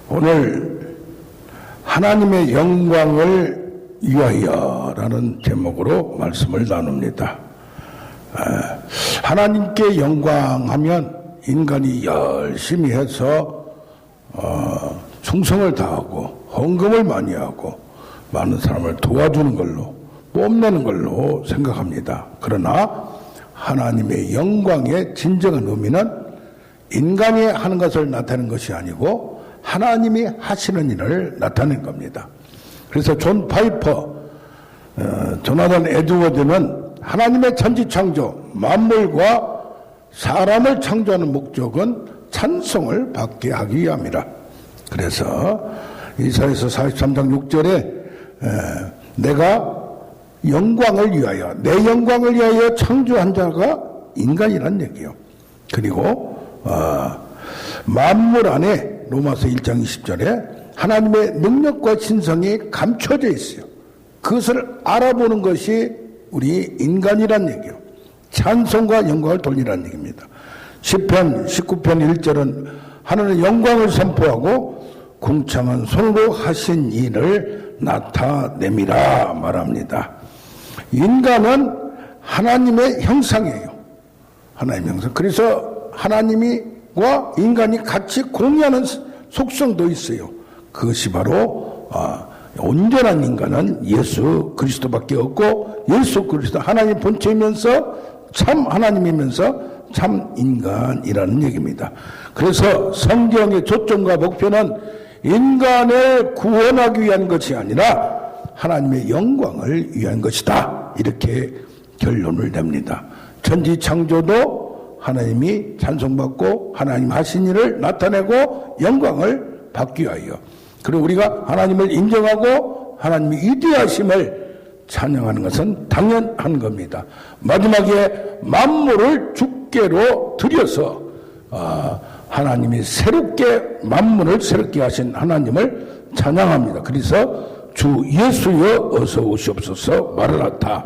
오늘 하나님의 영광을 위하여라는 제목으로 말씀을 나눕니다. 하나님께 영광하면 인간이 열심히 해서 충성을 다하고 헌금을 많이 하고 많은 사람을 도와주는 걸로 뽐내는 걸로 생각합니다. 그러나 하나님의 영광의 진정한 의미는 인간이 하는 것을 나타내는 것이 아니고 하나님이 하시는 일을 나타낸 겁니다. 그래서 존 파이퍼, 조나단 에드워드는 하나님의 천지창조, 만물과 사람을 창조하는 목적은 찬송을 받게 하기 위함이라. 그래서 이사야서 43장 6절에 내가 영광을 위하여, 내 영광을 위하여 창조한 자가 인간이란 얘기예요. 그리고 만물 안에 로마서 1장 20절에 하나님의 능력과 신성이 감춰져 있어요. 그것을 알아보는 것이 우리 인간이란 얘기예요. 찬송과 영광을 돌리라는 얘기입니다. 시편 19편 1절은 하나님의 영광을 선포하고 궁창한 손으로 하신 일을 나타내미라 말합니다. 인간은 하나님의 형상이에요. 하나님의 형상. 그래서 하나님과 인간이 같이 공유하는 속성도 있어요. 그것이 바로 온전한 인간은 예수 그리스도밖에 없고, 예수 그리스도 하나님 본체이면서 참 하나님이면서 참 인간이라는 얘기입니다. 그래서 성경의 초점과 목표는 인간을 구원하기 위한 것이 아니라 하나님의 영광을 위한 것이다, 이렇게 결론을 냅니다. 천지 창조도 하나님이 찬송받고 하나님 하신 일을 나타내고 영광을 받기 위하여, 그리고 우리가 하나님을 인정하고 하나님의 위대하심을 찬양하는 것은 당연한 겁니다. 마지막에 만물을 주께로 들여서 하나님이 새롭게 만물을 새롭게 하신 하나님을 찬양합니다. 그래서 주 예수여 어서 오시옵소서 말을 하다.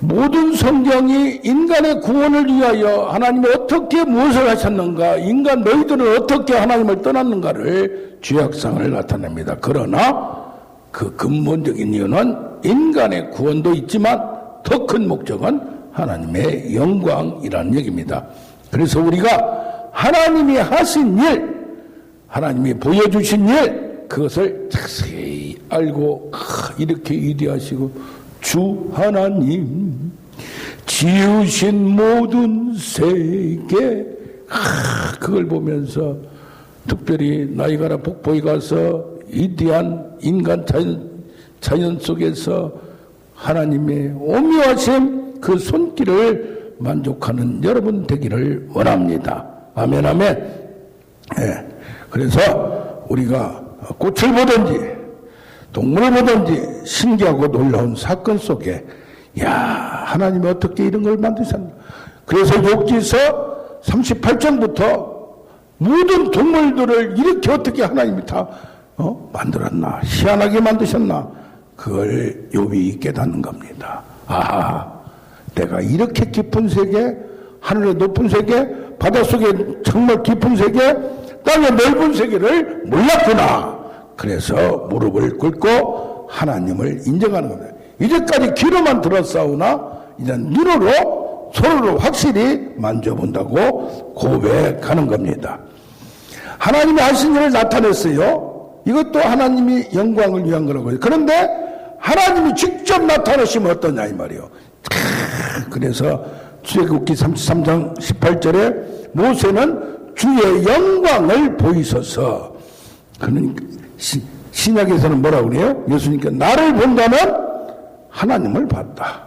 모든 성경이 인간의 구원을 위하여 하나님이 어떻게 무엇을 하셨는가, 인간 너희들은 어떻게 하나님을 떠났는가를 죄악상을 나타냅니다. 그러나 그 근본적인 이유는 인간의 구원도 있지만 더 큰 목적은 하나님의 영광이라는 얘기입니다. 그래서 우리가 하나님이 하신 일, 하나님이 보여주신 일, 그것을 자세히 알고 이렇게 위대하시고 주 하나님 지으신 모든 세계, 그걸 보면서 특별히 나이가라 북포에 가서 위대한 인간 자연 속에서 하나님의 오묘하심 그 손길을 만족하는 여러분 되기를 원합니다. 아멘 아멘. 그래서 우리가 꽃을 보든지 동물을 보든지 신기하고 놀라운 사건 속에 하나님이 어떻게 이런 걸 만드셨나. 그래서 욥기서 38장부터 모든 동물들을 이렇게 어떻게 하나님이 다 만들었나, 희한하게 만드셨나, 그걸 욥이 깨닫는 겁니다. 내가 이렇게 깊은 세계, 하늘의 높은 세계, 바닷속에 정말 깊은 세계, 땅의 넓은 세계를 몰랐구나. 그래서 무릎을 꿇고 하나님을 인정하는 겁니다. 이제까지 귀로만 들었사오나 이제 눈으로 손으로 확실히 만져본다고 고백하는 겁니다. 하나님이 하신 일을 나타냈어요. 이것도 하나님이 영광을 위한 거라고요. 그런데 하나님이 직접 나타나시면 어떠냐 이 말이에요. 그래서 출애굽기 33장 18절에 모세는 주의 영광을 보이소서. 그는 신약에서는 뭐라고 그래요? 예수님께 나를 본다면 하나님을 봤다.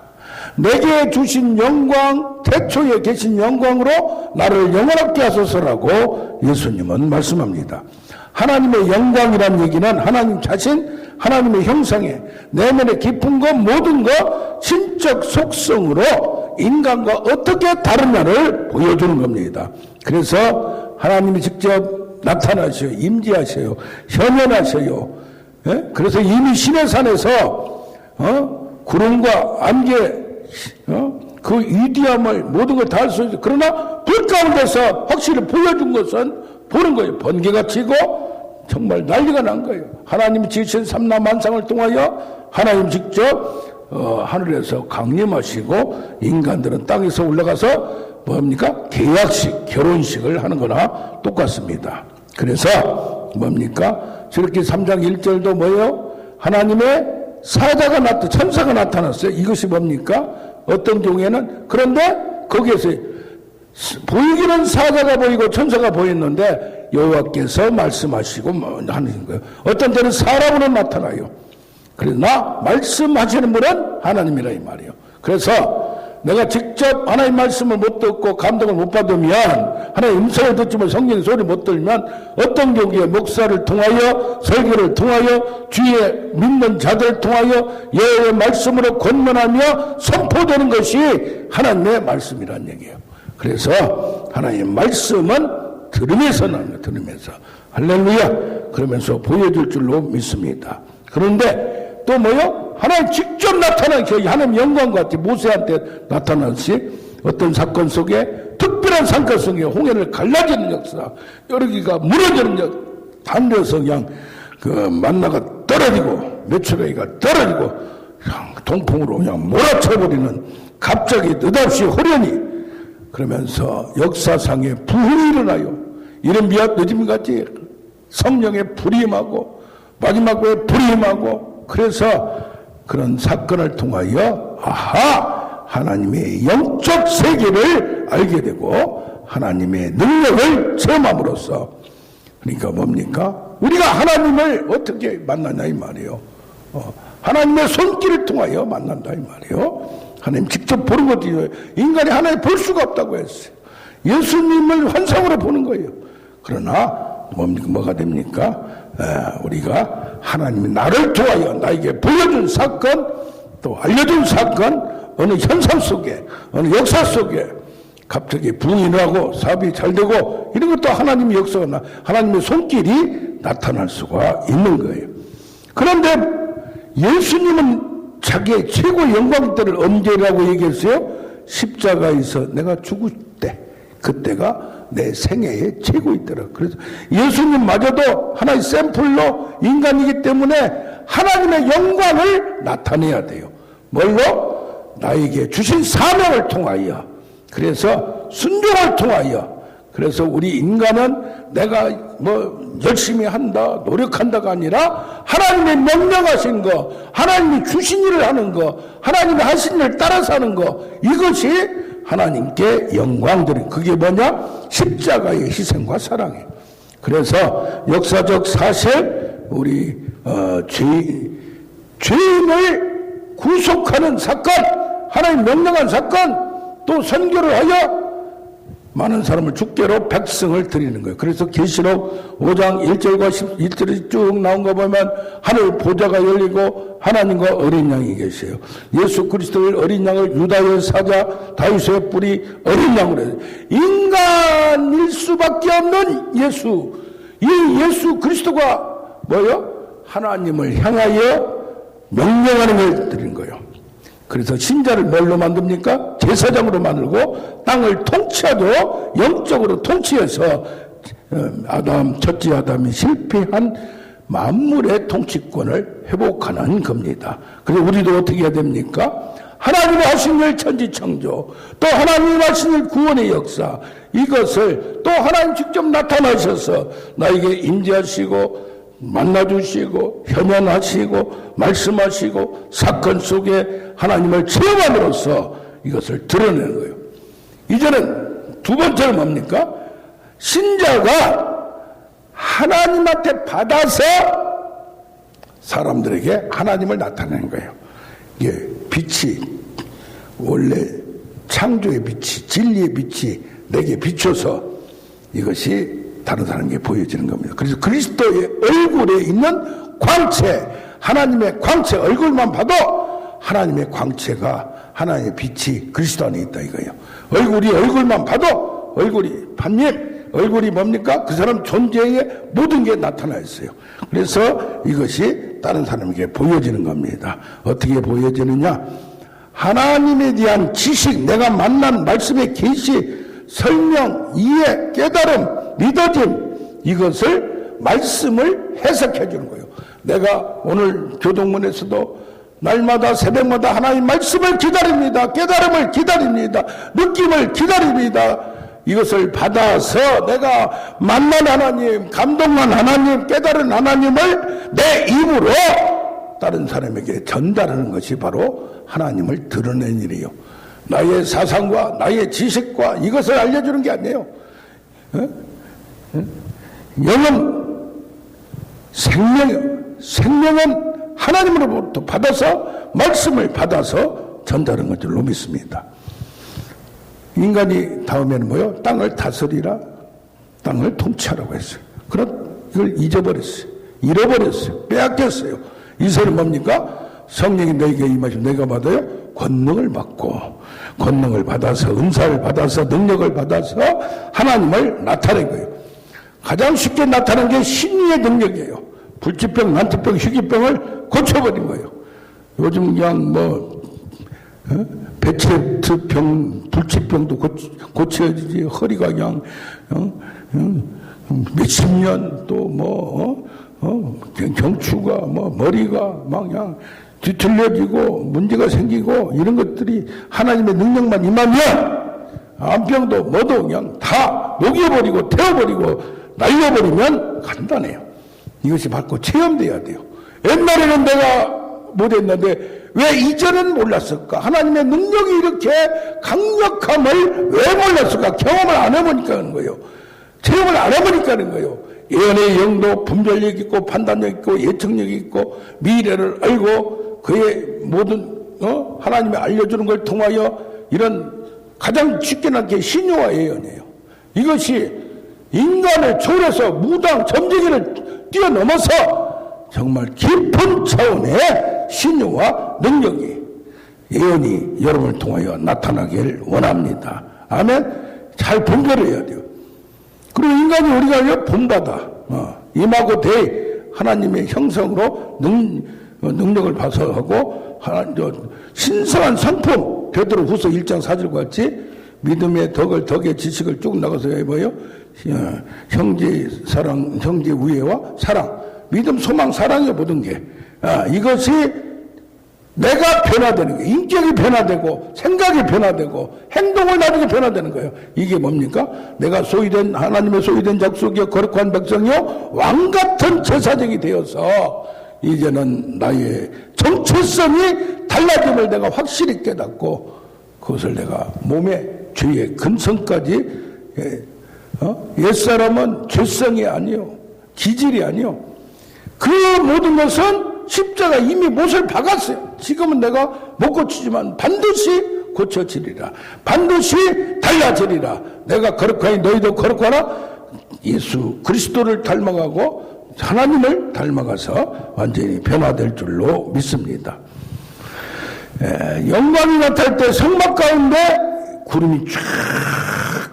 내게 주신 영광, 태초에 계신 영광으로 나를 영원하게 하소서라고 예수님은 말씀합니다. 하나님의 영광이란 얘기는 하나님 자신, 하나님의 형상에 내면의 깊은 것, 모든 것, 신적 속성으로 인간과 어떻게 다르냐를 보여주는 겁니다. 그래서 하나님이 직접 나타나셔요. 임재하셔요. 현현하셔요. 그래서 이미 시내산에서 구름과 안개, 그 위대함을 모든 걸 다 할 수 있어요. 그러나 불 가운데서 확실히 보여준 것은 보는 거예요. 번개가 치고 정말 난리가 난 거예요. 하나님이 지으신 삼라만상을 통하여 하나님 직접 하늘에서 강림하시고 인간들은 땅에서 올라가서 뭡니까? 계약식, 결혼식을 하는 거나 똑같습니다. 그래서 뭡니까? 저렇게 3장 1절도 뭐예요? 하나님의 사자가 천사가 나타났어요. 이것이 뭡니까? 어떤 경우에는 그런데 거기에서 보이기는 사자가 보이고 천사가 보였는데 여호와께서 말씀하시고 하는 거예요. 어떤 때는 사람으로 나타나요. 그러나 말씀하시는 분은 하나님이라 이 말이에요. 그래서 내가 직접 하나님 말씀을 못 듣고 감동을 못 받으면, 하나님 음성을 듣지만 성경의 소리 못 들으면 어떤 경우에 목사를 통하여, 설교를 통하여, 주위에 믿는 자들을 통하여 여호와의 말씀으로 권면하며 선포되는 것이 하나님의 말씀이란 얘기예요. 그래서 하나님의 말씀은 들으면서 나옵니다. 들으면서. 할렐루야. 그러면서 보여줄 줄로 믿습니다. 그런데 또 뭐요? 하나님 직접 나타난, 하나님 영광과 같이 모세한테 나타났지. 어떤 사건 속에, 특별한 사건 속에 홍해를 갈라지는 역사, 여러기가 무너지는 역사, 하늘에서 그냥 만나가 떨어지고 메추라기가 떨어지고 그냥 동풍으로 그냥 몰아쳐버리는, 갑자기 느닷없이 호련히, 그러면서 역사상에 부흥이 일어나요. 이런 늦음같이 성령의 불이 임하고 마지막에 불이 임하고, 그래서 그런 사건을 통하여 하나님의 영적 세계를 알게 되고 하나님의 능력을 체험함으로써, 그러니까 뭡니까? 우리가 하나님을 어떻게 만나냐 이 말이에요. 하나님의 손길을 통하여 만난다 이 말이에요. 하나님 직접 보는 것도 인간이 하나님 볼 수가 없다고 했어요. 예수님을 환상으로 보는 거예요. 그러나 뭐가 됩니까? 우리가 하나님이 나를 통하여 나에게 보여준 사건, 또 알려준 사건, 어느 현상 속에, 어느 역사 속에 갑자기 부흥이 나고 사업이 잘 되고, 이런 것도 하나님의 역사가 하나님의 손길이 나타날 수가 있는 거예요. 그런데 예수님은 자기의 최고의 영광 때를 언제라고 얘기했어요? 십자가에서 내가 죽을 때, 그때가 내 생애의 최고의 때라. 그래서 예수님마저도 하나의 샘플로 인간이기 때문에 하나님의 영광을 나타내야 돼요. 뭘로? 나에게 주신 사명을 통하여, 그래서 순종을 통하여. 그래서 우리 인간은 내가 열심히 한다, 노력한다가 아니라 하나님의 명령하신 거, 하나님이 주신 일을 하는 거, 하나님이 하신 일을 따라서 하는 거, 이것이 하나님께 영광 드린, 그게 뭐냐? 십자가의 희생과 사랑이에요. 그래서 역사적 사실, 우리 죄인을 구속하는 사건, 하나님 명령한 사건, 또 선교를 하여 많은 사람을 죽게로 백성을 드리는 거예요. 그래서 계시록 5장 1절과 11절이 쭉 나온 거 보면 하늘 보좌가 열리고 하나님과 어린 양이 계세요. 예수 그리스도의 어린 양을 유다의 사자 다윗의 뿌리 어린 양으로 해요. 인간일 수밖에 없는 예수, 이 예수 그리스도가 뭐요? 하나님을 향하여 명령하는 걸 드린 거예요. 그래서 신자를 뭘로 만듭니까? 제사장으로 만들고 땅을 통치하죠. 영적으로 통치해서 첫째 아담이 실패한 만물의 통치권을 회복하는 겁니다. 그래서 우리도 어떻게 해야 됩니까? 하나님이 하신 일 천지창조, 또 하나님이 하신 일 구원의 역사, 이것을 또 하나님 직접 나타나셔서 나에게 임재하시고 만나주시고 현현하시고 말씀하시고 사건 속에 하나님을 체험함으로써 이것을 드러내는 거예요. 이제는 두 번째는 뭡니까? 신자가 하나님한테 받아서 사람들에게 하나님을 나타내는 거예요. 이게 빛이, 원래 창조의 빛이, 진리의 빛이 내게 비춰서 이것이 다른 사람에게 보여지는 겁니다. 그래서 그리스도의 얼굴에 있는 광채, 하나님의 광채, 얼굴만 봐도 하나님의 광채가, 하나님의 빛이 그리스도 안에 있다 이거예요. 얼굴만 봐도, 얼굴이 뭡니까? 그 사람 존재의 모든 게 나타나 있어요. 그래서 이것이 다른 사람에게 보여지는 겁니다. 어떻게 보여지느냐? 하나님에 대한 지식, 내가 만난 말씀의 계시, 설명, 이해, 깨달음, 믿어짐, 이것을 말씀을 해석해 주는 거예요. 내가 오늘 교동문에서도 날마다 새벽마다 하나님 말씀을 기다립니다. 깨달음을 기다립니다. 느낌을 기다립니다. 이것을 받아서 내가 만난 하나님, 감동한 하나님, 깨달은 하나님을 내 입으로 다른 사람에게 전달하는 것이 바로 하나님을 드러낸 일이에요. 나의 사상과 나의 지식과 이것을 알려주는 게 아니에요. 영은 생명은 하나님으로부터 받아서 말씀을 받아서 전달하는 것으로 믿습니다. 인간이 다음에는 뭐요? 땅을 다스리라, 땅을 통치하라고 했어요. 그런 이걸 잊어버렸어요. 잃어버렸어요. 빼앗겼어요. 이세는 뭡니까? 성령이 너에게 임하시면 내가 받아요? 권능을 받고, 권능을 받아서 은사를 받아서 능력을 받아서 하나님을 나타낸 거예요. 가장 쉽게 나타난 게 신유의 능력이에요. 불치병, 난치병, 희귀병을 고쳐버린 거예요. 요즘 그냥 베체트병, 불치병도 고쳐야지. 허리가 그냥 몇십 년 또 경추가 머리가 막 그냥 뒤틀려지고 문제가 생기고 이런 것들이 하나님의 능력만 임하면 암병도 뭐도 그냥 다 녹여버리고 태워버리고 날려버리면 간단해요. 이것이 바로 체험돼야 돼요. 옛날에는 내가 못했는데 왜 이전은 몰랐을까? 하나님의 능력이 이렇게 강력함을 왜 몰랐을까? 경험을 안 해보니까 하는 거예요. 체험을 안 해보니까 하는 거예요. 예언의 영도 분별력 있고 판단력 있고 예측력 있고 미래를 알고 그의 모든 하나님이 알려주는 걸 통하여 이런 가장 쉽게 난 게 신유와 예언이에요. 이것이 인간을 초월해서 무당 점쟁이를 뛰어넘어서 정말 깊은 차원의 신유와 능력이 예언이 여러분을 통하여 나타나길 원합니다. 아멘. 잘 분별해야 돼요. 그리고 인간이 우리가 본받아 임하고 대 하나님의 형성으로 능력을 봐서 하고 신성한 성품 베드로후서 1장 4절과 같이 믿음의 덕의 지식을 쭉 나가서 뭐예요? 형제 사랑, 형제 우애와 사랑, 믿음, 소망, 사랑의 모든 게 이것이 내가 변화되는 거예요. 인격이 변화되고 생각이 변화되고 행동을 나중에 변화되는 거예요. 이게 뭡니까? 내가 소유된 하나님의 소유된 족속이요 거룩한 백성이요 왕같은 제사장이 되어서 이제는 나의 정체성이 달라짐을 내가 확실히 깨닫고 그것을 내가 몸의 죄의 근성까지 옛사람은 죄성이 아니요 기질이 아니요 그 모든 것은 십자가 이미 못을 박았어요. 지금은 내가 못 고치지만 반드시 고쳐지리라. 반드시 달라지리라. 내가 거룩하니 너희도 거룩하라. 예수 그리스도를 닮아가고 하나님을 닮아가서 완전히 변화될 줄로 믿습니다. 영광이 나타날 때 성막 가운데 구름이 쫙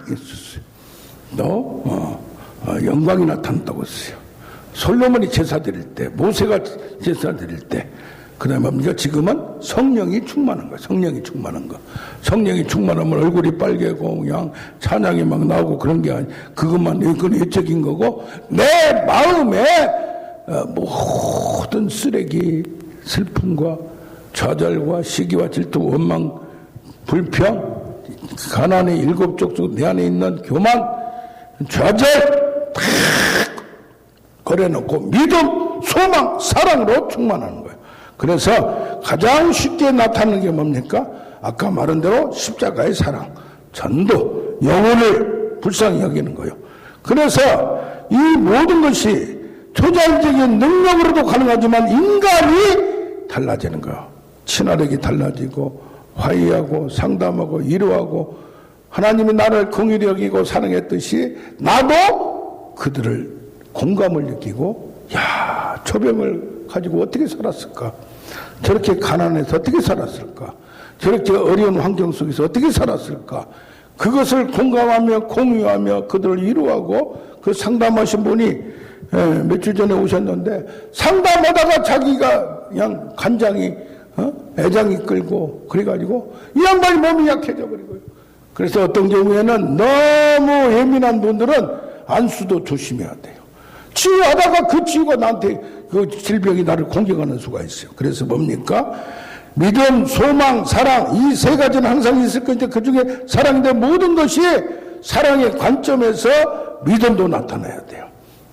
있었어요. 영광이 나타났다고 했어요. 솔로몬이 제사 드릴 때, 모세가 제사 드릴 때, 그 다음에 뭡니까? 지금은 성령이 충만한 거야. 성령이 충만한 거. 성령이 충만하면 얼굴이 빨개고, 그냥 찬양이 막 나오고 그런 게 아니, 그것만, 그건 외적인 거고, 내 마음에 모든 쓰레기, 슬픔과 좌절과 시기와 질투, 원망, 불평, 가난의 일곱 족속 내 안에 있는 교만, 좌절, 다 걸어놓고 믿음, 소망, 사랑으로 충만하는 거예요. 그래서 가장 쉽게 나타나는 게 뭡니까? 아까 말한 대로 십자가의 사랑, 전도, 영혼을 불쌍히 여기는 거예요. 그래서 이 모든 것이 초자연적인 능력으로도 가능하지만 인간이 달라지는 거예요. 친화력이 달라지고 화해하고 상담하고 위로하고 하나님이 나를 긍휼히 여기고 사랑했듯이 나도 그들을 공감을 느끼고 야 초병을 가지고 어떻게 살았을까? 저렇게 가난해서 어떻게 살았을까? 저렇게 어려운 환경 속에서 어떻게 살았을까? 그것을 공감하며 공유하며 그들을 위로하고 그 상담하신 분이 며칠 전에 오셨는데 상담하다가 자기가 그냥 간장이 애장이 끌고 그래가지고 이 양반이 몸이 약해져 버리고요. 그래서 어떤 경우에는 너무 예민한 분들은 안수도 조심해야 돼요. 치유하다가 그 치유가 나한테 그 질병이 나를 공격하는 수가 있어요. 그래서 뭡니까? 믿음, 소망, 사랑 이 세 가지는 항상 있을 건데 그 중에 사랑인데 모든 것이 사랑의 관점에서 믿음도 나타나야 돼요.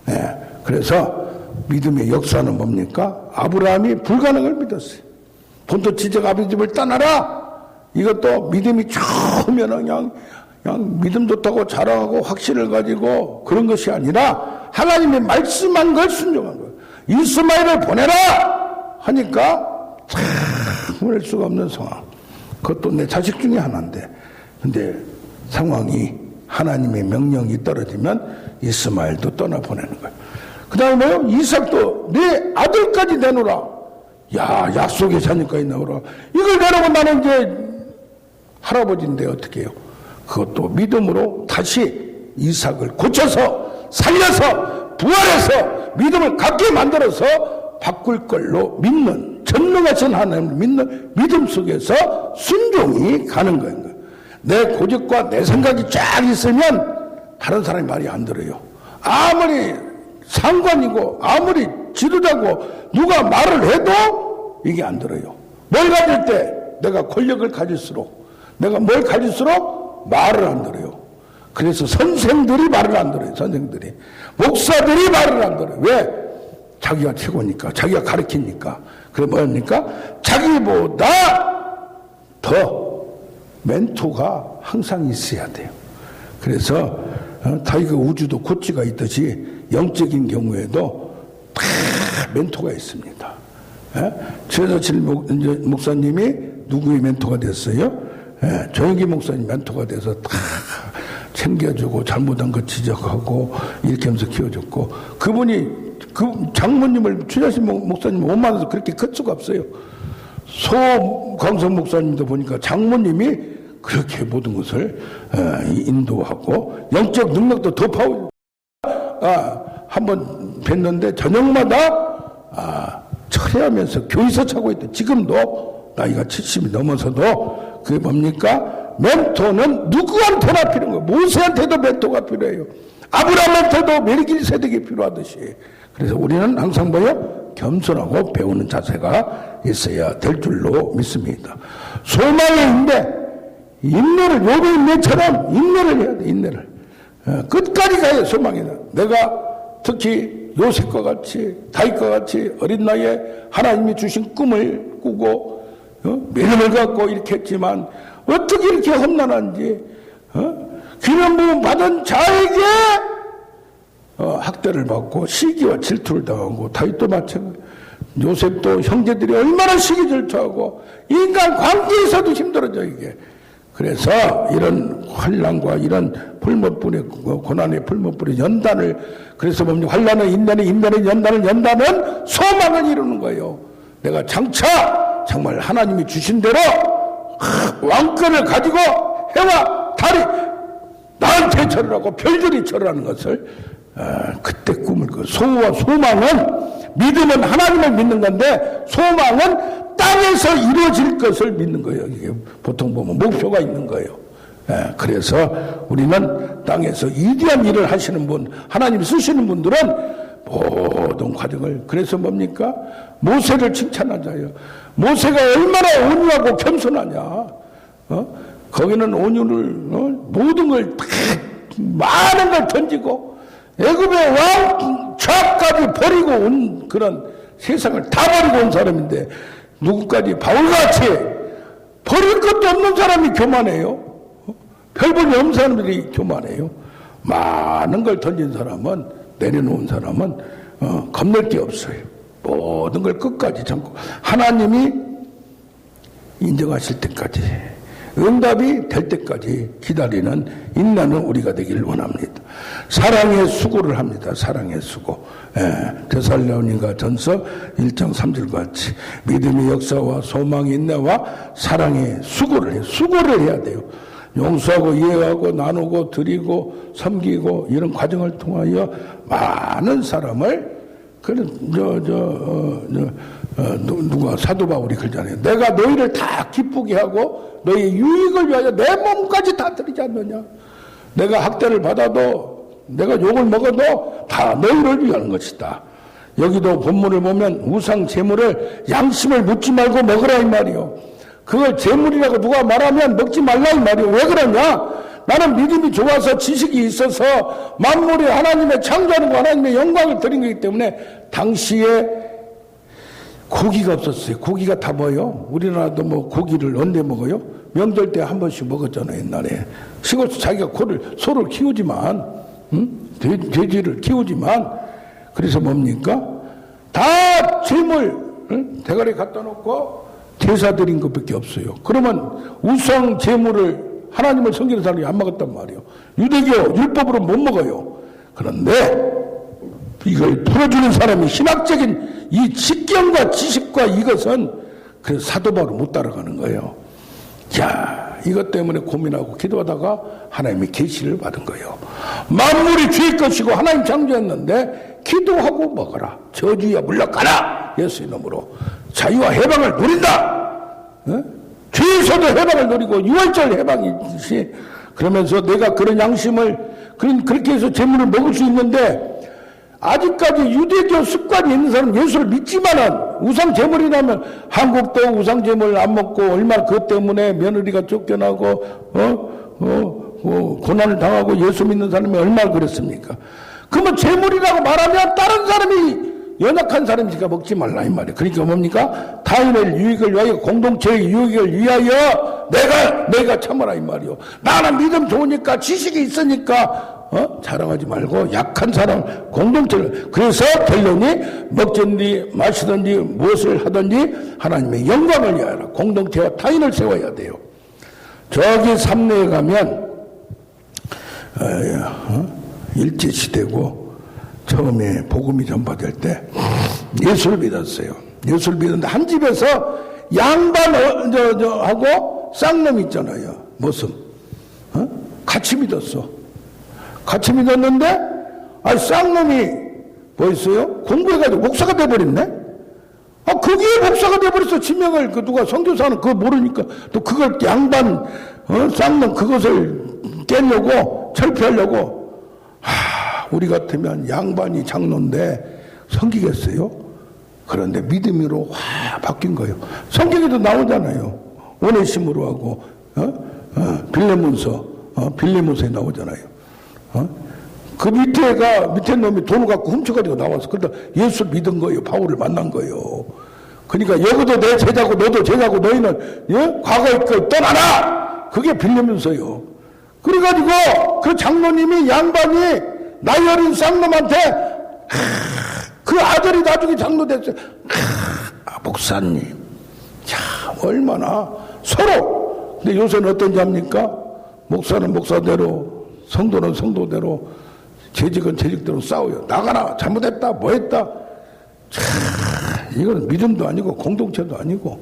네. 그래서 믿음의 역사는 뭡니까? 아브라함이 불가능을 믿었어요. 본토 지적 아버지 집을 떠나라. 이것도 믿음이 처음에는 그냥 믿음 좋다고 자랑하고 확신을 가지고 그런 것이 아니라 하나님이 말씀한 걸 순종한 거예요. 이스마엘을 보내라 하니까 참을 수가 없는 상황. 그것도 내 자식 중에 하나인데 근데 상황이 하나님의 명령이 떨어지면 이스마엘도 떠나보내는 거예요. 그 다음에 뭐요? 이삭도 내 아들까지 내놓으라. 야, 약속의 자녀까지 내놓으라. 이걸 내놓으면 나는 이제 할아버지인데 어떻게 해요? 그것도 믿음으로 다시 이삭을 고쳐서 살려서 부활해서 믿음을 갖게 만들어서 바꿀 걸로 믿는 전능하신 하나님을 믿는 믿음 속에서 순종이 가는 거예요. 내 고집과 내 생각이 쫙 있으면 다른 사람이 말이 안 들어요. 아무리 상관이고 아무리 지도자고 누가 말을 해도 이게 안 들어요. 뭘 가질 때 내가 권력을 가질수록 내가 뭘 가질수록 말을 안 들어요. 그래서 선생들이 말을 안 들어요. 선생들이 목사들이 말을 안 들어요. 왜? 자기가 최고니까 자기가 가르치니까. 그래 뭐합니까? 자기보다 더 멘토가 항상 있어야 돼요. 그래서 타이거 우주도 코치가 있듯이 영적인 경우에도 다 멘토가 있습니다. 최서칠 목사님이 누구의 멘토가 됐어요? 조영기 목사님 멘토가 돼서 다 챙겨주고 잘못한 거 지적하고 이렇게 하면서 키워줬고 그분이 그 장모님을 최서칠 목사님 원만해서 그렇게 클 수가 없어요. 소광성 목사님도 보니까 장모님이 그렇게 모든 것을 인도하고 영적 능력도 더 파워. 한번 뵀는데 저녁마다 철회하면서 교회에서 차고 있대. 지금도 나이가 70이 넘어서도 그게 뭡니까? 멘토는 누구한테나 필요한 거예요. 모세한테도 멘토가 필요해요. 아브라함한테도 멜기세덱이 필요하듯이. 그래서 우리는 항상 뭐요? 겸손하고 배우는 자세가 있어야 될 줄로 믿습니다. 소망의 인내를 요구 인내처럼 인내를 해야 돼. 인내를 끝까지 가야 소망이다. 내가 특히 요셉과 같이 다윗과 같이 어린 나이에 하나님이 주신 꿈을 꾸고 믿음을 갖고 이렇게 했지만 어떻게 이렇게 험난한지 귀한 부분 받은 자에게 학대를 받고 시기와 질투를 당하고 다윗도 마찬가지. 요셉도 형제들이 얼마나 시기 질투하고 인간 관계에서도 힘들어져 이게. 그래서 이런 환난과 이런 풀못불의 고난의 풀못불의 연단을 그래서 보면 환난은 인내는 연단은 소망을 이루는 거예요. 내가 장차 정말 하나님이 주신 대로 왕권을 가지고 해와 달이 나한테 절하고 별들이 절하는 것을 그때 꿈을 소와 소망은 믿음은 하나님을 믿는 건데 소망은 땅에서 이루어질 것을 믿는 거예요. 이게 보통 보면 목표가 있는 거예요. 그래서 우리는 땅에서 위대한 일을 하시는 분, 하나님 쓰시는 분들은 모든 과정을 그래서 뭡니까? 모세를 칭찬하자요. 모세가 얼마나 온유하고 겸손하냐. 거기는 온유를 모든 걸 다 많은 걸 던지고 애굽의 왕 좌까지 버리고 온 그런 세상을 다 버리고 온 사람인데 누구까지 바울같이 버릴 것도 없는 사람이 교만해요. 별볼이 없는 사람들이 교만해요. 많은 걸 던진 사람은 내려놓은 사람은 겁낼 게 없어요. 모든 걸 끝까지 참고 하나님이 인정하실 때까지 응답이 될 때까지 기다리는 인내는 우리가 되기를 원합니다. 사랑의 수고를 합니다. 사랑의 수고. 데살로니가 전서 1장 3절 같이 믿음의 역사와 소망의 인내와 사랑의 수고를 해요. 수고를 해야 돼요. 용서하고 이해하고 나누고 드리고 섬기고 이런 과정을 통하여 많은 사람을 누가 사도 바울이 그러잖아요. 내가 너희를 다 기쁘게 하고 너희 유익을 위하여 내 몸까지 다 드리지 않느냐. 내가 학대를 받아도 내가 욕을 먹어도 다 너희를 위한 것이다. 여기도 본문을 보면 우상 제물을 양심을 묻지 말고 먹으라 이 말이요. 그걸 제물이라고 누가 말하면 먹지 말라 이 말이요. 왜 그러냐? 나는 믿음이 좋아서 지식이 있어서 만물이 하나님의 창조하는 거 하나님의 영광을 드린 거기 때문에 당시에 고기가 없었어요. 고기가 다 뭐요? 우리나라도 뭐 고기를 언제 먹어요? 명절 때 한 번씩 먹었잖아요. 옛날에 시골에서 자기가 소를 키우지만 돼지를 키우지만 그래서 뭡니까? 다 제물 대가리 갖다 놓고 제사 드린 것밖에 없어요. 그러면 우상 제물을 하나님을 섬기는 사람이 안 먹었단 말이에요. 유대교 율법으로 못 먹어요. 그런데 이걸 풀어주는 사람이 신학적인 이 직경과 지식과 이것은 그 사도 바울을 못 따라가는 거예요. 자, 이것 때문에 고민하고 기도하다가 하나님의 계시를 받은 거예요. 만물이 주의 것이고 하나님 창조했는데 기도하고 먹어라. 저주야 물러가라. 예수 이름으로 자유와 해방을 누린다. 죄에서도 해방을 누리고 유월절 해방이듯이 그러면서 내가 그런 양심을 그렇게 해서 재물을 먹을 수 있는데 아직까지 유대교 습관이 있는 사람은 예수를 믿지만은 우상 제물이라면 한국도 우상 제물 안 먹고 얼마나 그것 때문에 며느리가 쫓겨나고 고난을 당하고 예수 믿는 사람이 얼마나 그랬습니까? 그러면 제물이라고 말하면 다른 사람이 연약한 사람이니까 먹지 말라 이 말이에요. 그러니까 뭡니까? 타인의 유익을 위하여 공동체의 유익을 위하여 내가 참아라 이 말이요. 나는 믿음 좋으니까 지식이 있으니까 자랑하지 말고 약한 사람 공동체를 그래서 결론이 먹든지 마시든지 무엇을 하든지 하나님의 영광을 위하여 공동체와 타인을 세워야 돼요. 저기 삼내에 가면 일제시대고 처음에 복음이 전파될 때 예수를 믿었어요. 예수를 믿었는데 한 집에서 양반하고 쌍놈 있잖아요. 무슨 같이 믿었어. 같이 믿었는데 쌍놈이 뭐였어요? 공부해가지고 목사가 돼버렸네. 거기에 목사가 돼버렸어. 지명을 누가 선교사는 그거 모르니까 또 그걸 양반 쌍놈 그것을 깨려고 철폐하려고 우리 같으면 양반이 장로인데 섬기겠어요? 그런데 믿음으로 확 바뀐 거예요. 성경에도 나오잖아요. 오네시모로 하고 빌레몬서에 나오잖아요. 그 밑에 놈이 돈을 갖고 훔쳐가지고 나와서 그러다 예수 믿은 거예요. 바울을 만난 거예요. 그러니까 여기도 내 제자고 너도 제자고 너희는 과거의 걸 떠나라. 그게 빌레몬서요. 그래가지고 그 장로님이 양반이 나이 어린 쌍놈한테 그 아들이 나중에 장로 됐어요. 목사님 참 얼마나 서로. 근데 요새는 어떤 자입니까? 목사는 목사대로 성도는 성도대로 재직은 재직대로 싸워요. 나가라 잘못했다 뭐했다. 참 이거는 믿음도 아니고 공동체도 아니고.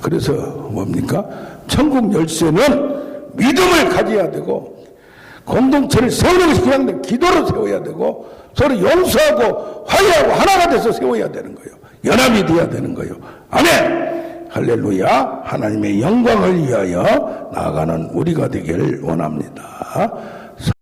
그래서 뭡니까? 천국 열쇠는 믿음을 가져야 되고 공동체를 세우는 것이 그냥 기도로 세워야 되고 서로 용서하고 화해하고 하나가 돼서 세워야 되는 거예요. 연합이 돼야 되는 거예요. 아멘. 할렐루야. 하나님의 영광을 위하여 나아가는 우리가 되기를 원합니다.